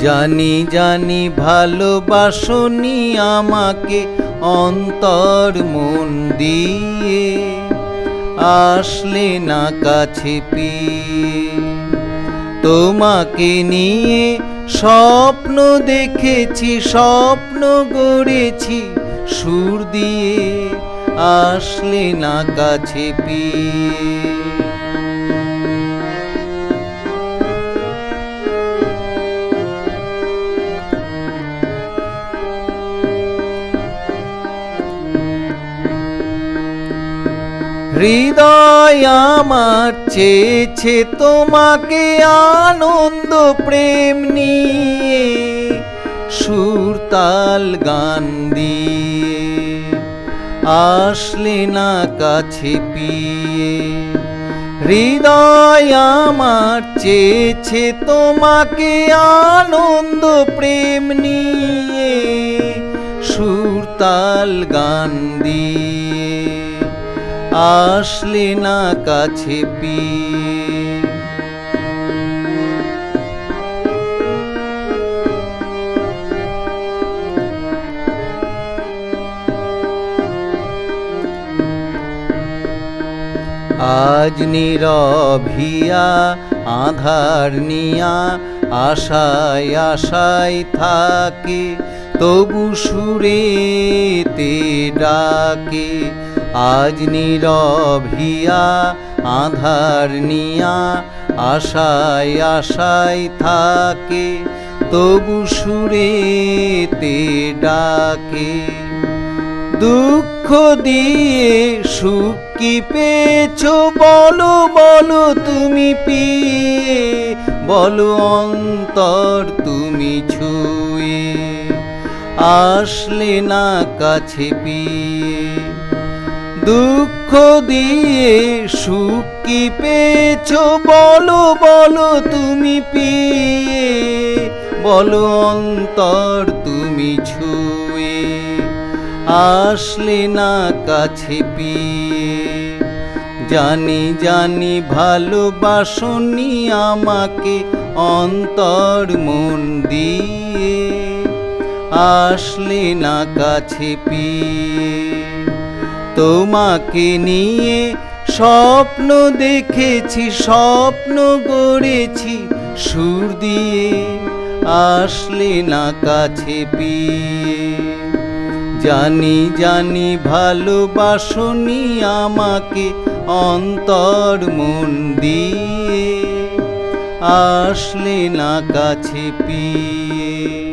জানি জানি ভালোবাসনি আমাকে অন্তর মন দিয়ে, আসলে না কাছে পেয়ে। তোমাকে নিয়ে স্বপ্ন দেখেছি, স্বপ্ন গড়েছি সুর দিয়ে, আসলে না কাছে পেয়ে। হৃদয় আমার চেয়েছে তোমাকে আনন্দ প্রেম নিয়ে, সুর তাল গান দিয়ে, আসলে না কাছে পেয়ে। হৃদয় আমার চেয়েছে তোমাকে আনন্দ প্রেম নিয়ে, সুর তাল গান দিয়ে, আসলে না কাছে পেয়ে। আজ নীরবিয়া আধার নিয়া, আশায় আশায় থাকে তবু সুরেতে ডাকে। আজ নীরবিয়া আধার নিয়া, আশায় আশায় থাকে তবু সুরেতে ডাকে। দুঃখ দিয়ে সুখ কি পেয়েছো বলো বলো তুমি পেয়ে, বলো অন্তর তুমি ছুঁয়ে, আসলে না কাছে পেয়ে। দুঃখ দিয়ে সুখ কি পেয়েছো বলো বলো তুমি পেয়ে, বলো অন্তর তুমি ছুঁয়ে, আসলে না কাছে পেয়ে। জানি জানি ভালোবাসনি আমাকে অন্তর মন দিয়ে, আসলে না কাছে পেয়ে। তোমাকে নিয়ে স্বপ্ন দেখেছি, স্বপ্ন গড়েছি সুর দিয়ে, আসলে না কাছে পেয়ে। জানি জানি ভালোবাসনি আমাকে অন্তর মন দিয়ে, আসলে না কাছে পেয়ে।